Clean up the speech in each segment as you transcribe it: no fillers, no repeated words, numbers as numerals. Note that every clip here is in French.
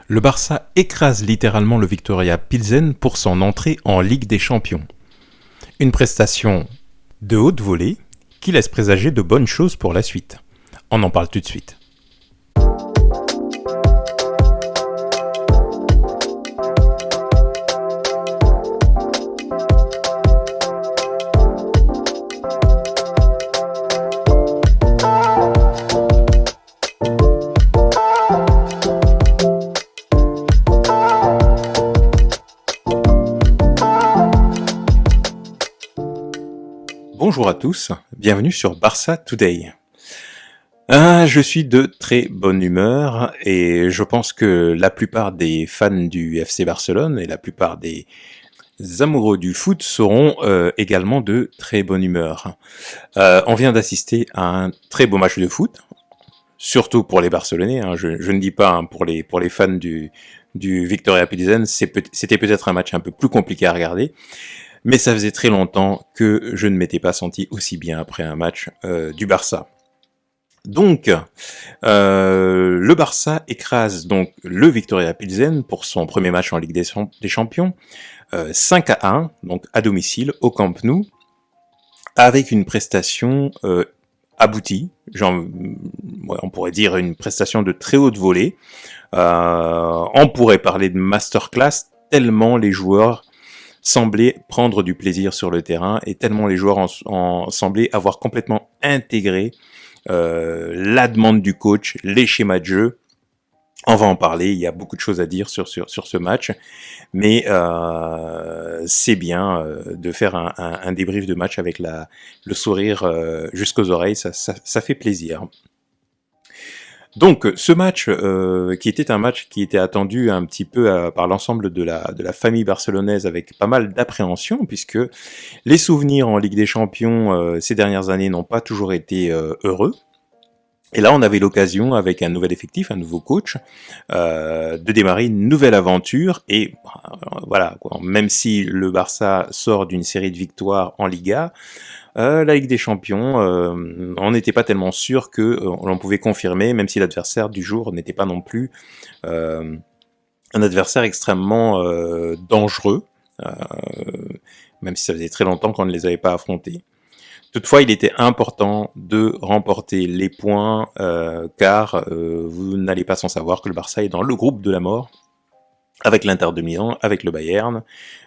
Le Barça écrase littéralement le Viktoria Pilsen pour son entrée en Ligue des Champions. Une prestation de haute volée qui laisse présager de bonnes choses pour la suite. On en parle tout de suite. Bonjour à tous, bienvenue sur Barça Today. Je suis de très bonne humeur et je pense que la plupart des fans du FC Barcelone et la plupart des amoureux du foot seront également de très bonne humeur. On vient d'assister à un très beau match de foot, surtout pour les Barcelonais. Je ne dis pas pour les fans du Viktoria Pilsen, c'était peut-être un match un peu plus compliqué à regarder. Mais ça faisait très longtemps que je ne m'étais pas senti aussi bien après un match du Barça. Donc, le Barça écrase donc le Viktoria Pilsen pour son premier match en Ligue des Champions, 5-1, donc à domicile, au Camp Nou, avec une prestation aboutie, on pourrait dire une prestation de très haute volée. On pourrait parler de masterclass tellement les joueurs semblaient prendre du plaisir sur le terrain et tellement les joueurs semblaient avoir complètement intégré la demande du coach, les schémas de jeu. On va en parler, il y a beaucoup de choses à dire sur ce match, mais c'est bien de faire un débrief de match avec le sourire jusqu'aux oreilles, ça fait plaisir. Donc, ce match, qui était un match qui était attendu un petit peu par l'ensemble de la famille barcelonaise avec pas mal d'appréhension, puisque les souvenirs en Ligue des Champions ces dernières années n'ont pas toujours été heureux. Et là, on avait l'occasion, avec un nouvel effectif, un nouveau coach, de démarrer une nouvelle aventure. Et voilà, quoi. Même si le Barça sort d'une série de victoires en Liga, la Ligue des Champions, on n'était pas tellement sûr que l'on pouvait confirmer, même si l'adversaire du jour n'était pas non plus un adversaire extrêmement dangereux, même si ça faisait très longtemps qu'on ne les avait pas affrontés. Toutefois, il était important de remporter les points, car vous n'allez pas sans savoir que le Barça est dans le groupe de la mort, avec l'Inter de Milan, avec le Bayern,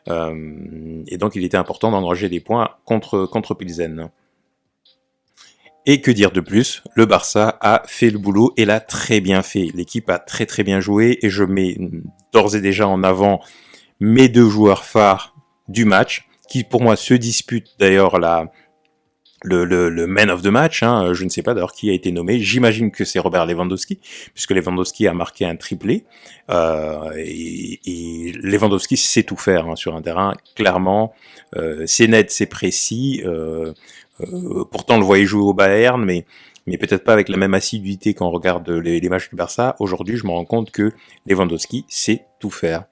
et donc il était important d'engranger des points contre Pilsen. Et que dire de plus, le Barça a fait le boulot et l'a très bien fait. L'équipe a très très bien joué et je mets d'ores et déjà en avant mes deux joueurs phares du match, qui pour moi se disputent d'ailleurs le man of the match, je ne sais pas d'ailleurs qui a été nommé, j'imagine que c'est Robert Lewandowski, puisque Lewandowski a marqué un triplé, et Lewandowski sait tout faire sur un terrain, clairement, c'est net, c'est précis, pourtant on le voyait jouer au Bayern, mais peut-être pas avec la même assiduité quand on regarde les matchs du Barça. Aujourd'hui, je me rends compte que Lewandowski sait tout faire.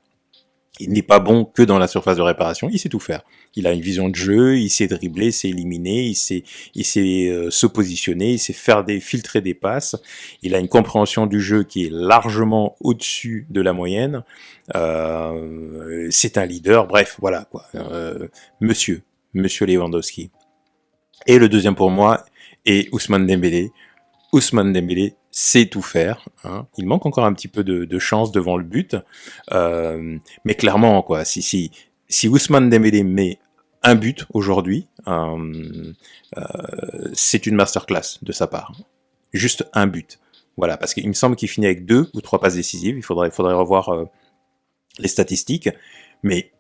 Il n'est pas bon que dans la surface de réparation, il sait tout faire. Il a une vision de jeu, il sait dribbler, il sait éliminer, il sait se positionner, il sait filtrer des passes. Il a une compréhension du jeu qui est largement au-dessus de la moyenne. C'est un leader, bref, voilà quoi. Monsieur Lewandowski. Et le deuxième pour moi est Ousmane Dembélé. Ousmane Dembélé sait tout faire. Il manque encore un petit peu de chance devant le but, mais clairement, quoi. Si Ousmane Dembélé met un but aujourd'hui, c'est une masterclass de sa part. Juste un but. Voilà, parce qu'il me semble qu'il finit avec 2 ou 3 passes décisives. Il faudrait revoir les statistiques, mais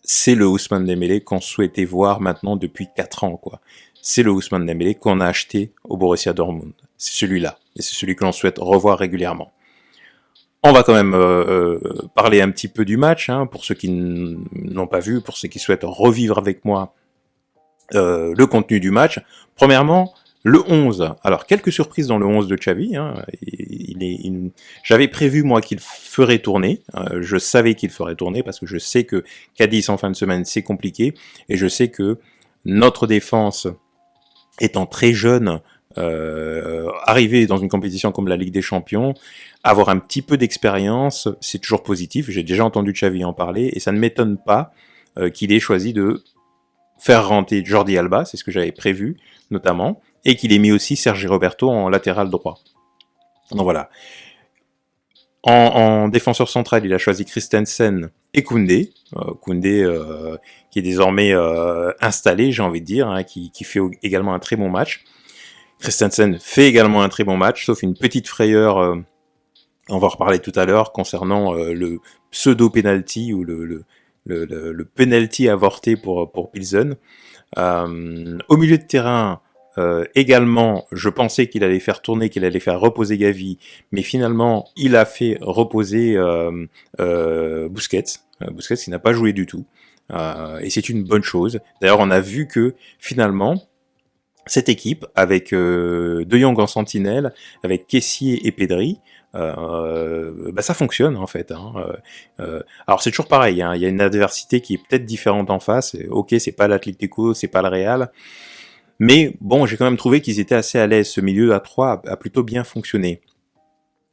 c'est le Ousmane Dembélé qu'on souhaitait voir maintenant depuis 4 ans, quoi. C'est le Ousmane Dembélé qu'on a acheté au Borussia Dortmund. C'est celui-là. Et c'est celui que l'on souhaite revoir régulièrement. On va quand même parler un petit peu du match, pour ceux qui n'ont pas vu, pour ceux qui souhaitent revivre avec moi le contenu du match. Premièrement, le 11. Alors, quelques surprises dans le 11 de Xavi. J'avais prévu, moi, qu'il ferait tourner. Je savais qu'il ferait tourner parce que je sais que Cadiz en fin de semaine, c'est compliqué. Et je sais que notre défense étant très jeune, arriver dans une compétition comme la Ligue des Champions, avoir un petit peu d'expérience, c'est toujours positif. J'ai déjà entendu Xavi en parler, et ça ne m'étonne pas qu'il ait choisi de faire rentrer Jordi Alba, c'est ce que j'avais prévu notamment, et qu'il ait mis aussi Sergi Roberto en latéral droit. Donc voilà. En défenseur central, il a choisi Christensen et Koundé. Koundé qui est désormais installé, j'ai envie de dire, hein, qui fait également un très bon match. Christensen fait également un très bon match, sauf une petite frayeur, on va en reparler tout à l'heure, concernant le pseudo-penalty ou le penalty avorté pour Pilsen. Au milieu de terrain, également, je pensais qu'il allait faire tourner, qu'il allait faire reposer Gavi, mais finalement, il a fait reposer Busquets. Busquets qui n'a pas joué du tout. Et c'est une bonne chose. D'ailleurs, on a vu que finalement, cette équipe, avec De Jong en sentinelle, avec Kessié et Pedri, ça fonctionne en fait. Hein. Alors c'est toujours pareil, hein, il y a une adversité qui est peut-être différente en face. Ok, c'est pas l'Atlético, c'est pas le Real, mais bon, j'ai quand même trouvé qu'ils étaient assez à l'aise. Ce milieu à 3 a plutôt bien fonctionné.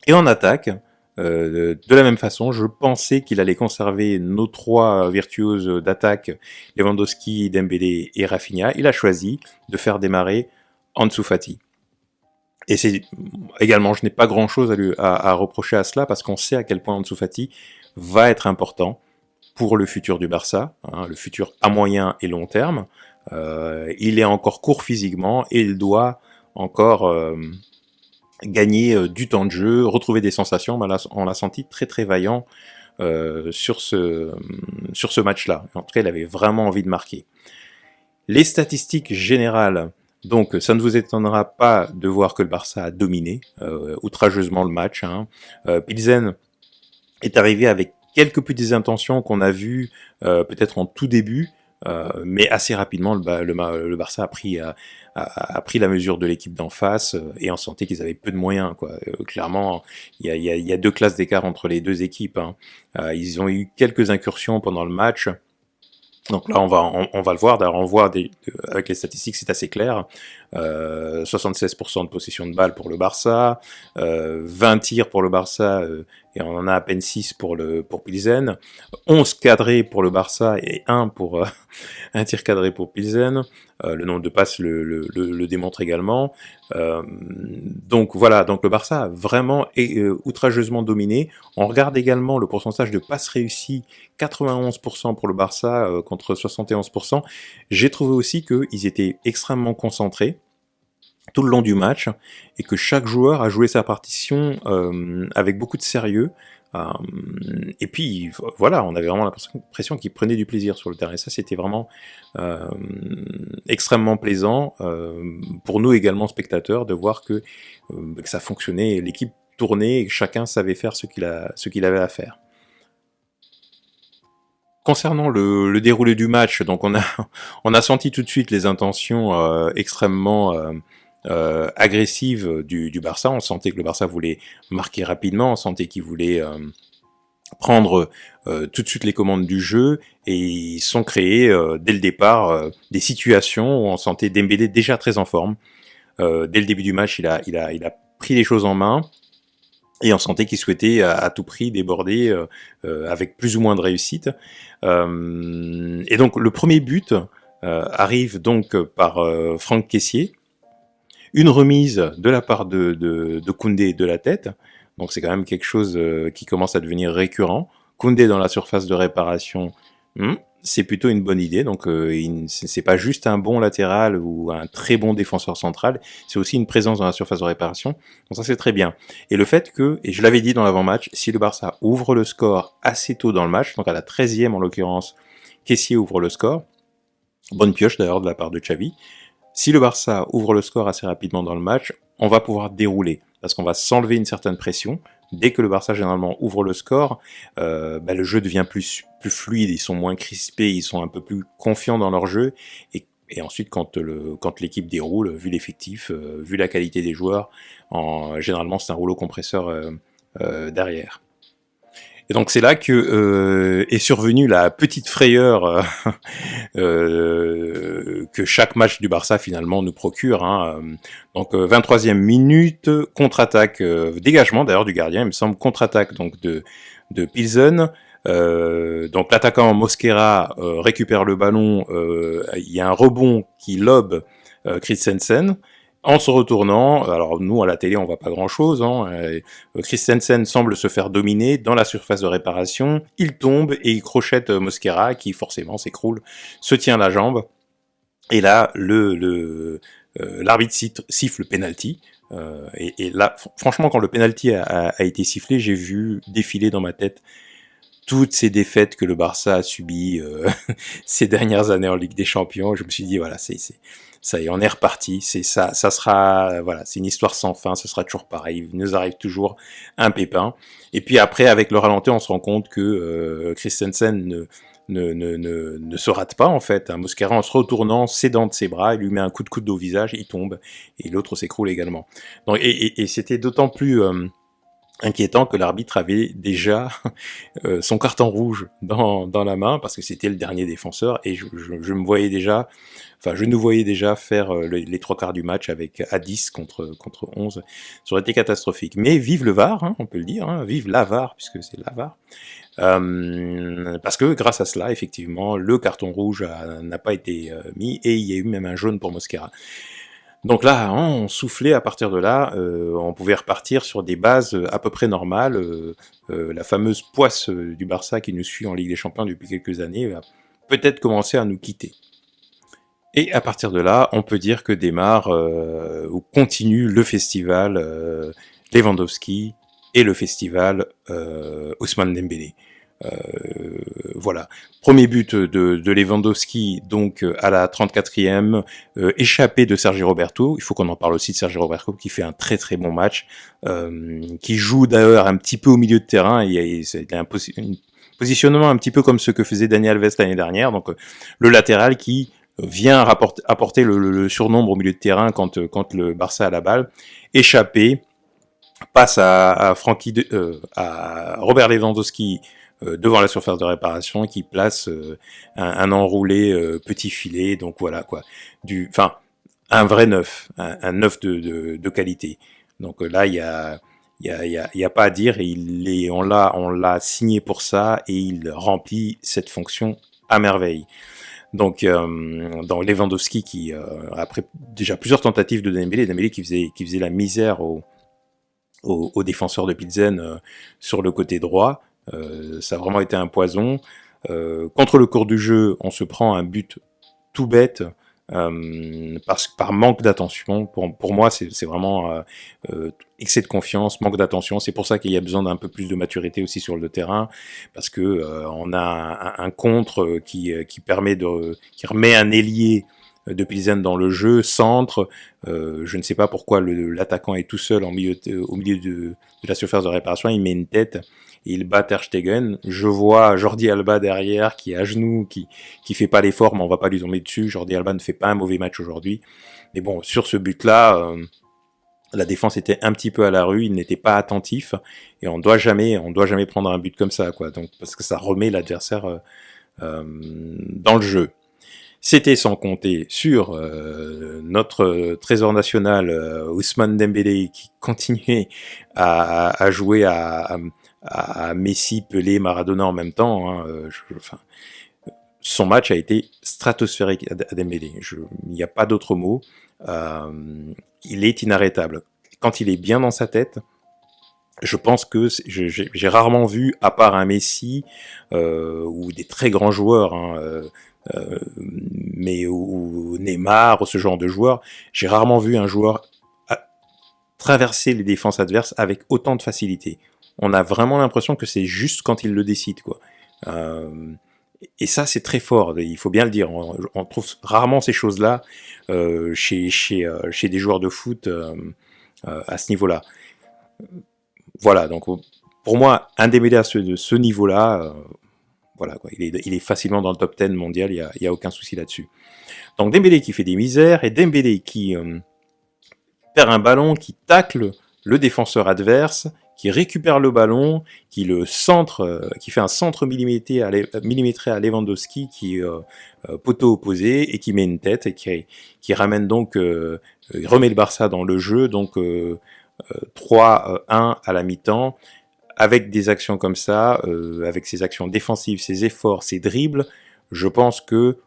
Et en attaque, de la même façon, je pensais qu'il allait conserver nos 3 virtuoses d'attaque, Lewandowski, Dembélé et Rafinha. Il a choisi de faire démarrer Ansu Fati. Et c'est également, je n'ai pas grand-chose à reprocher à cela, parce qu'on sait à quel point Ansu Fati va être important pour le futur du Barça, hein, le futur à moyen et long terme. Il est encore court physiquement et il doit encore gagner du temps de jeu, retrouver des sensations. On l'a senti très très vaillant sur ce match-là. En tout cas, il avait vraiment envie de marquer. Les statistiques générales, donc ça ne vous étonnera pas de voir que le Barça a dominé outrageusement le match. Hein. Pilsen est arrivé avec quelques petites intentions qu'on a vues peut-être en tout début, mais assez rapidement le Barça a pris la mesure de l'équipe d'en face et on sentait qu'ils avaient peu de moyens. Quoi. Clairement, il y a 2 classes d'écart entre les 2 équipes. Hein. Ils ont eu quelques incursions pendant le match. Donc là, on va le voir. D'ailleurs, on voit avec les statistiques, c'est assez clair. 76% de possession de balle pour le Barça, 20 tirs pour le Barça, et on en a à peine 6 pour Pilsen, 11 cadrés pour le Barça et 1 tir cadré pour Pilsen. Le nombre de passes le démontre également. Donc voilà, donc le Barça a vraiment outrageusement dominé. On regarde également le pourcentage de passes réussies, 91% pour le Barça contre 71%. J'ai trouvé aussi qu'ils étaient extrêmement concentrés tout le long du match, et que chaque joueur a joué sa partition avec beaucoup de sérieux. Et puis voilà, on avait vraiment l'impression qu'ils prenaient du plaisir sur le terrain. Et ça, c'était vraiment extrêmement plaisant pour nous également spectateurs de voir que ça fonctionnait, l'équipe tournait et chacun savait faire ce qu'il avait à faire. Concernant le déroulé du match, donc on a senti tout de suite les intentions extrêmement agressive du Barça. On sentait que le Barça voulait marquer rapidement, on sentait qu'il voulait prendre tout de suite les commandes du jeu, et ils sont créés dès le départ des situations où on sentait Dembélé déjà très en forme. Dès le début du match, il a pris les choses en main, et on sentait qu'il souhaitait à tout prix déborder avec plus ou moins de réussite. Et donc le premier but arrive donc par Franck Kessié, une remise de la part de Koundé de la tête, donc c'est quand même quelque chose qui commence à devenir récurrent. Koundé dans la surface de réparation, c'est plutôt une bonne idée, donc c'est pas juste un bon latéral ou un très bon défenseur central, c'est aussi une présence dans la surface de réparation, donc ça c'est très bien. Et le fait que, et je l'avais dit dans l'avant-match, si le Barça ouvre le score assez tôt dans le match, donc à la 13e en l'occurrence, Kessié ouvre le score, bonne pioche d'ailleurs de la part de Xavi. Si le Barça ouvre le score assez rapidement dans le match, on va pouvoir dérouler, parce qu'on va s'enlever une certaine pression. Dès que le Barça généralement ouvre le score, le jeu devient plus fluide, ils sont moins crispés, ils sont un peu plus confiants dans leur jeu, et ensuite quand l'équipe déroule, vu l'effectif, vu la qualité des joueurs, généralement c'est un rouleau compresseur derrière. Et donc c'est là que est survenue la petite frayeur que chaque match du Barça finalement nous procure. Hein. Donc 23e minute, contre-attaque, dégagement d'ailleurs du gardien, il me semble, contre-attaque donc de Pilsen. Donc l'attaquant Mosquera récupère le ballon, il y a un rebond qui lobe Christensen. En se retournant, alors nous à la télé on voit pas grand chose, hein, Christensen semble se faire dominer dans la surface de réparation, il tombe et il crochette Mosquera qui forcément s'écroule, se tient la jambe, et là l'arbitre siffle le penalty, et là franchement quand le penalty a été sifflé, j'ai vu défiler dans ma tête toutes ces défaites que le Barça a subies ces dernières années en Ligue des Champions. Je me suis dit voilà, ça y est, on est reparti. C'est ça sera voilà, c'est une histoire sans fin. Ce sera toujours pareil. Il nous arrive toujours un pépin. Et puis après, avec le ralenti, on se rend compte que Christensen ne se rate pas en fait. Hein. Mosquera, en se retournant, s'aidant de ses bras, il lui met un coup de coude au visage, il tombe et l'autre s'écroule également. Donc, et c'était d'autant plus inquiétant que l'arbitre avait déjà son carton rouge dans la main parce que c'était le dernier défenseur et je me voyais déjà, enfin je nous voyais déjà faire les trois quarts du match avec à 10 contre 11. Ça aurait été catastrophique. Mais vive le VAR, hein, on peut le dire, hein, vive la VAR puisque c'est la VAR. Parce que grâce à cela, effectivement, le carton rouge n'a pas été mis et il y a eu même un jaune pour Mosquera. Donc là, on soufflait à partir de là, on pouvait repartir sur des bases à peu près normales. La fameuse poisse du Barça qui nous suit en Ligue des Champions depuis quelques années va peut-être commencer à nous quitter. Et à partir de là, on peut dire que démarre ou continue le festival Lewandowski et le festival Ousmane Dembélé. Voilà. Premier but de Lewandowski, donc à la 34e, échappé de Sergi Roberto. Il faut qu'on en parle aussi de Sergi Roberto, qui fait un très très bon match, qui joue d'ailleurs un petit peu au milieu de terrain. Il a un positionnement un petit peu comme ce que faisait Dani Alves l'année dernière, donc le latéral qui vient apporter le surnombre au milieu de terrain quand le Barça a la balle, échappé, passe à Robert Lewandowski devant la surface de réparation qui place un enroulé petit filet, donc voilà quoi, un vrai neuf, un neuf de qualité. Donc là il y a pas à dire, et on l'a signé pour ça et il remplit cette fonction à merveille. Donc dans Lewandowski qui après déjà plusieurs tentatives de Dembélé qui faisait la misère aux défenseurs de Pilsen sur le côté droit. Ça a vraiment été un poison. Contre le cours du jeu, on se prend un but tout bête par manque d'attention. Pour moi, c'est vraiment excès de confiance, manque d'attention. C'est pour ça qu'il y a besoin d'un peu plus de maturité aussi sur le terrain, parce que on a un contre qui remet un ailier de Pilsen dans le jeu, centre. Je ne sais pas pourquoi l'attaquant est tout seul au milieu de la surface de réparation. Il met une tête. Et il bat Ter Stegen. Je vois Jordi Alba derrière qui est à genoux, qui fait pas l'effort, mais on va pas lui tomber dessus. Jordi Alba ne fait pas un mauvais match aujourd'hui. Mais bon, sur ce but-là, la défense était un petit peu à la rue, il n'était pas attentif, et on doit jamais prendre un but comme ça, quoi. Donc parce que ça remet l'adversaire dans le jeu. C'était sans compter sur notre trésor national Ousmane Dembélé qui continuait à jouer à Messi, Pelé, Maradona en même temps. Hein, son match a été stratosphérique à Dembélé. Il n'y a pas d'autre mot. Il est inarrêtable. Quand il est bien dans sa tête, je pense que j'ai rarement vu, à part un Messi ou des très grands joueurs, hein, mais ou Neymar ou ce genre de joueurs, j'ai rarement vu un joueur traverser les défenses adverses avec autant de facilité. On a vraiment l'impression que c'est juste quand il le décide, quoi. Et ça, c'est très fort, il faut bien le dire. On trouve rarement ces choses-là chez des joueurs de foot à ce niveau-là. Voilà, donc pour moi, un Dembélé de ce niveau-là, voilà, quoi, il est facilement dans le top 10 mondial, il y a aucun souci là-dessus. Donc Dembélé qui fait des misères, et Dembélé qui perd un ballon, qui tacle le défenseur adverse, qui récupère le ballon, qui le centre, qui fait un centre millimétré à Lewandowski, qui poteau opposé et qui met une tête et qui ramène donc, remet le Barça dans le jeu, donc 3-1 à la mi-temps. Avec des actions comme ça, avec ses actions défensives, ses efforts, ses dribbles, je pense que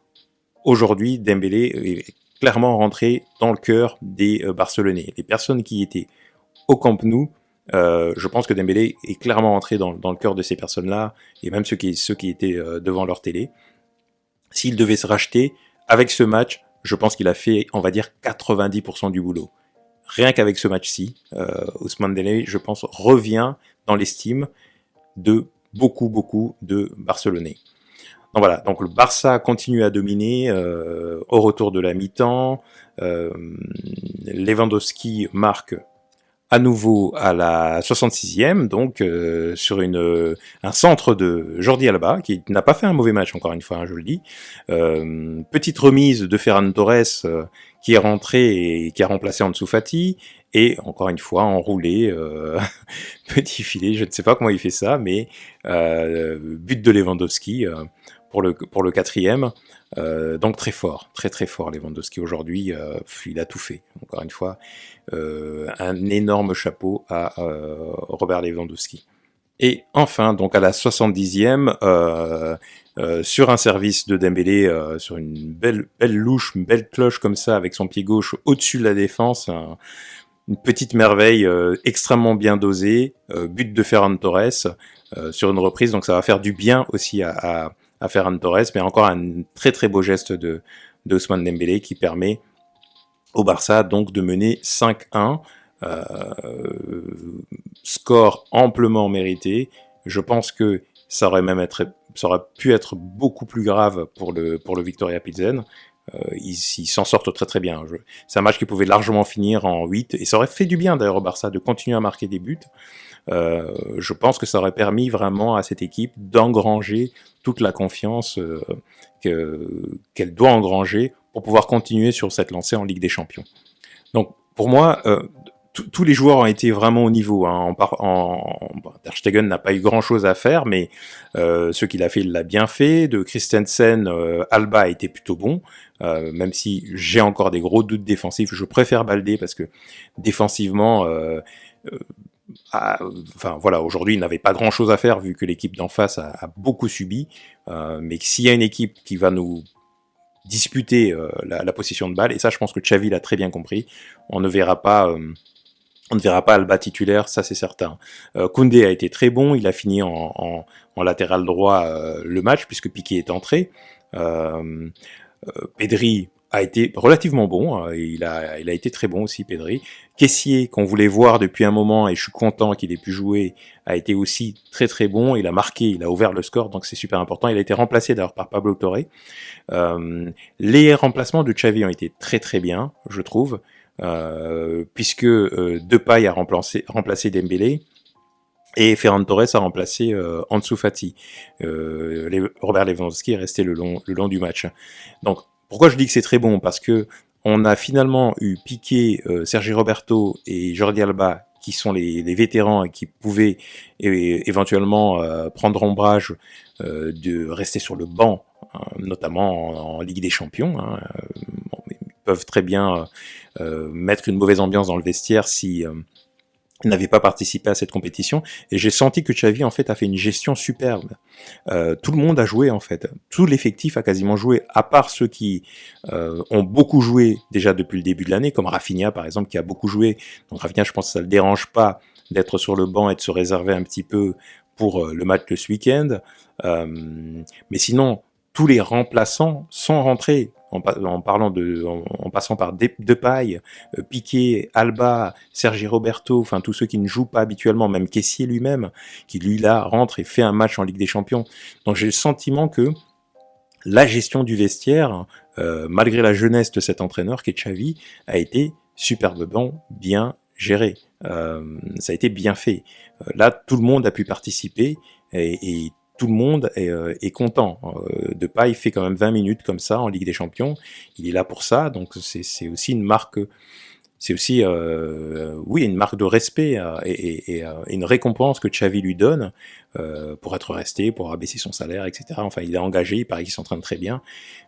aujourd'hui Dembélé est clairement rentré dans le cœur des Barcelonais. Les personnes qui étaient au Camp Nou, je pense que Dembélé est clairement rentré dans le cœur de ces personnes-là, et même ceux qui étaient devant leur télé. S'il devait se racheter, avec ce match, je pense qu'il a fait, on va dire, 90% du boulot. Rien qu'avec ce match-ci, Ousmane Dembélé, je pense, revient dans l'estime de beaucoup de Barcelonais. Donc voilà, donc le Barça continue à dominer au retour de la mi-temps. Lewandowski marque à nouveau à la 66e, donc sur un centre de Jordi Alba, qui n'a pas fait un mauvais match, encore une fois, hein, je le dis. Petite remise de Ferran Torres, qui est rentré et qui a remplacé Ansu Fati, et encore une fois, enroulé, petit filet, je ne sais pas comment il fait ça, mais but de Lewandowski pour le quatrième. Donc très fort Lewandowski aujourd'hui, il a tout fait, encore une fois. Un énorme chapeau à Robert Lewandowski. Et enfin, donc à la 70e, sur un service de Dembélé, sur une belle louche, une belle cloche comme ça, avec son pied gauche au-dessus de la défense, une petite merveille extrêmement bien dosée, but de Ferran Torres sur une reprise, donc ça va faire du bien aussi à Ferran Torres, mais encore un très beau geste de Ousmane Dembélé qui permet au Barça donc de mener 5-1, score amplement mérité. Je pense que ça aurait pu être beaucoup plus grave pour le Viktoria Pilsen. Ils s'en sortent très bien. C'est un match qui pouvait largement finir en 8, et ça aurait fait du bien d'ailleurs au Barça de continuer à marquer des buts. Je pense que ça aurait permis vraiment à cette équipe d'engranger toute la confiance qu'elle doit engranger pour pouvoir continuer sur cette lancée en Ligue des Champions. Donc pour moi, tous les joueurs ont été vraiment au niveau. Hein. Ter Stegen n'a pas eu grand-chose à faire, mais ce qu'il a fait, il l'a bien fait. De Christensen, Alba a été plutôt bon, même si j'ai encore des gros doutes défensifs. Je préfère Baldé parce que défensivement... enfin voilà, aujourd'hui il n'avait pas grand chose à faire vu que l'équipe d'en face a beaucoup subi, mais s'il y a une équipe qui va nous disputer la possession de balle, et ça je pense que Xavi l'a très bien compris, on ne verra pas Alba titulaire, ça c'est certain. Koundé a été très bon, il a fini en latéral droit le match puisque Piqué est entré. Pedri a été relativement bon, il a été très bon aussi, Pedri. Kessié, qu'on voulait voir depuis un moment, et je suis content qu'il ait pu jouer, a été aussi très bon, il a marqué, il a ouvert le score, donc c'est super important. Il a été remplacé d'ailleurs par Pablo Torre. Les remplacements de Xavi ont été très bien, je trouve, puisque Depay a remplacé Dembélé, et Ferran Torres a remplacé Ansu Fati. Robert Lewandowski est resté le long du match. Donc, pourquoi je dis que c'est très bon? Parce que on a finalement eu Piqué, Sergi Roberto et Jordi Alba, qui sont les vétérans et qui pouvaient éventuellement prendre ombrage de rester sur le banc, hein, notamment en Ligue des Champions. Hein. Ils peuvent très bien mettre une mauvaise ambiance dans le vestiaire si... n'avait pas participé à cette compétition, et j'ai senti que Xavi en fait a fait une gestion superbe. Tout le monde a joué en fait, tout l'effectif a quasiment joué, à part ceux qui ont beaucoup joué déjà depuis le début de l'année, comme Rafinha par exemple qui a beaucoup joué. Donc Rafinha, je pense que ça le dérange pas d'être sur le banc et de se réserver un petit peu pour le match de ce week-end. Mais sinon, tous les remplaçants sont rentrés. En passant par Depay, Piqué, Alba, Sergi Roberto, enfin tous ceux qui ne jouent pas habituellement, même Kessié lui-même, qui lui là rentre et fait un match en Ligue des Champions. Donc j'ai le sentiment que la gestion du vestiaire, malgré la jeunesse de cet entraîneur qui est Xavi, a été superbement bien gérée. Ça a été bien fait. Là, tout le monde a pu participer et tout le monde est content. Depay fait quand même 20 minutes comme ça en Ligue des Champions. Il est là pour ça, donc c'est aussi une marque c'est aussi, oui, une marque de respect et une récompense que Xavi lui donne pour être resté, pour abaisser son salaire, etc. Enfin, il est engagé, il paraît qu'il s'entraîne très bien.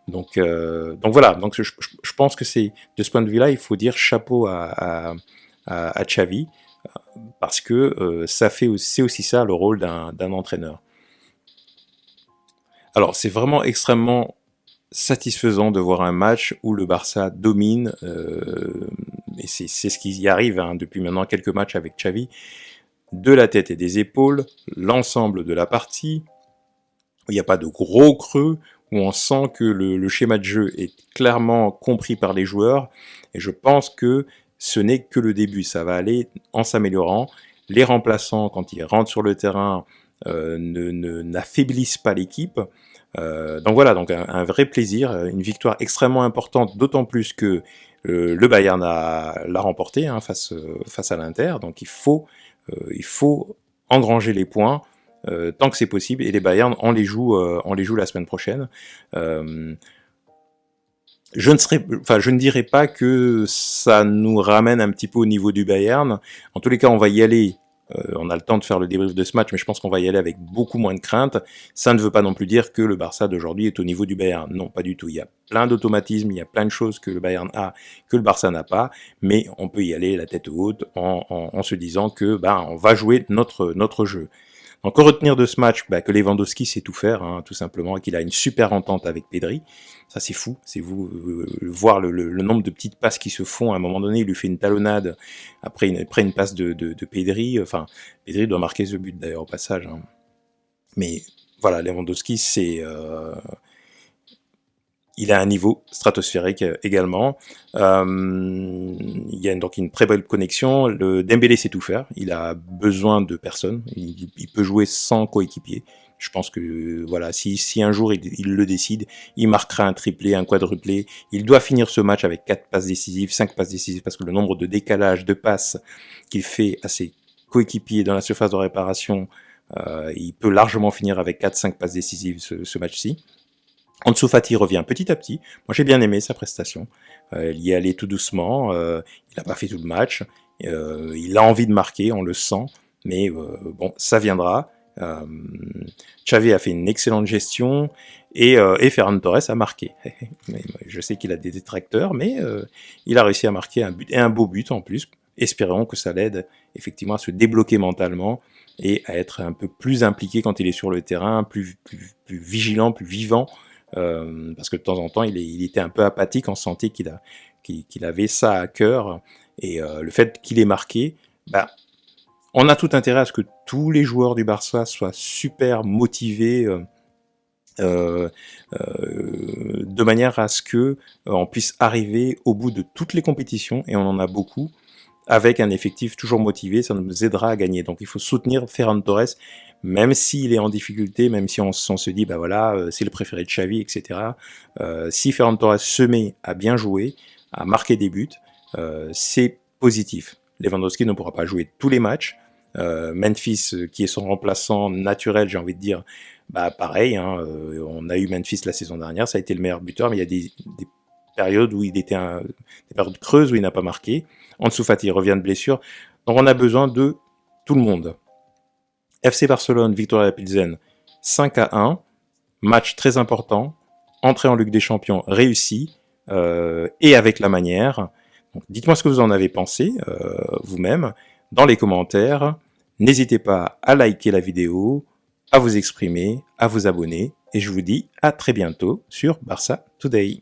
Donc voilà. Donc je pense que c'est de ce point de vue-là, il faut dire chapeau à Xavi parce que c'est aussi ça le rôle d'un entraîneur. Alors c'est vraiment extrêmement satisfaisant de voir un match où le Barça domine, et c'est ce qui y arrive hein, depuis maintenant quelques matchs avec Xavi, de la tête et des épaules, l'ensemble de la partie, il n'y a pas de gros creux, où on sent que le schéma de jeu est clairement compris par les joueurs, et je pense que ce n'est que le début, ça va aller en s'améliorant. Les remplaçants, quand ils rentrent sur le terrain, n'affaiblissent pas l'équipe. Donc voilà, donc un vrai plaisir, une victoire extrêmement importante, d'autant plus que le Bayern l'a remporté hein, face à l'Inter, donc il faut engranger les points tant que c'est possible, et les Bayern, on les joue la semaine prochaine. Je ne dirais pas que ça nous ramène un petit peu au niveau du Bayern. En tous les cas, on va y aller. On a le temps de faire le débrief de ce match, mais je pense qu'on va y aller avec beaucoup moins de crainte. Ça ne veut pas non plus dire que le Barça d'aujourd'hui est au niveau du Bayern. Non, pas du tout. Il y a plein d'automatismes, il y a plein de choses que le Bayern a, que le Barça n'a pas, mais on peut y aller la tête haute en se disant que on va jouer notre jeu. Donc, que retenir de ce match que Lewandowski sait tout faire, hein, tout simplement, et qu'il a une super entente avec Pedri. Ça, c'est fou. C'est vous voir le nombre de petites passes qui se font. À un moment donné, il lui fait une talonnade après une passe de Pedri. Enfin, Pedri doit marquer ce but d'ailleurs au passage. Hein. Mais voilà, Lewandowski, il a un niveau stratosphérique également. Il y a donc une très belle connexion. Le Dembélé sait tout faire. Il a besoin de personne. Il peut jouer sans coéquipier. Je pense que voilà, si un jour il le décide, il marquera un triplé, un quadruplé. Il doit finir ce match avec 4 passes décisives, 5 passes décisives, parce que le nombre de décalages de passes qu'il fait à ses coéquipiers dans la surface de réparation, il peut largement finir avec 4-5 passes décisives ce match-ci. Ansu Fati revient petit à petit. Moi, j'ai bien aimé sa prestation. Il y est allé tout doucement. Il n'a pas fait tout le match. Il a envie de marquer, on le sent. Mais bon, ça viendra. Xavi a fait une excellente gestion et Ferran Torres a marqué. Je sais qu'il a des détracteurs, mais il a réussi à marquer un but et un beau but en plus. Espérons que ça l'aide effectivement à se débloquer mentalement et à être un peu plus impliqué quand il est sur le terrain, plus vigilant, plus vivant. Parce que de temps en temps, il était un peu apathique, on sentait qu'il avait ça à cœur, et le fait qu'il ait marqué, on a tout intérêt à ce que tous les joueurs du Barça soient super motivés, de manière à ce que on puisse arriver au bout de toutes les compétitions, et on en a beaucoup, avec un effectif toujours motivé, ça nous aidera à gagner. Donc il faut soutenir Ferran Torres, même s'il est en difficulté, même si on se dit, c'est le préféré de Xavi, etc. Si Ferran Torres se met à bien jouer, à marquer des buts, c'est positif. Lewandowski ne pourra pas jouer tous les matchs. Memphis, qui est son remplaçant naturel, j'ai envie de dire, pareil, hein, on a eu Memphis la saison dernière, ça a été le meilleur buteur, mais il y a des périodes où il était des périodes creuses où il n'a pas marqué. Ansu Fati revient de blessure. Donc on a besoin de tout le monde. FC Barcelone, Victoria Pilsen, 5-1. Match très important. Entrée en Ligue des Champions réussie. Et avec la manière. Donc dites-moi ce que vous en avez pensé, vous-même, dans les commentaires. N'hésitez pas à liker la vidéo, à vous exprimer, à vous abonner. Et je vous dis à très bientôt sur Barça Today.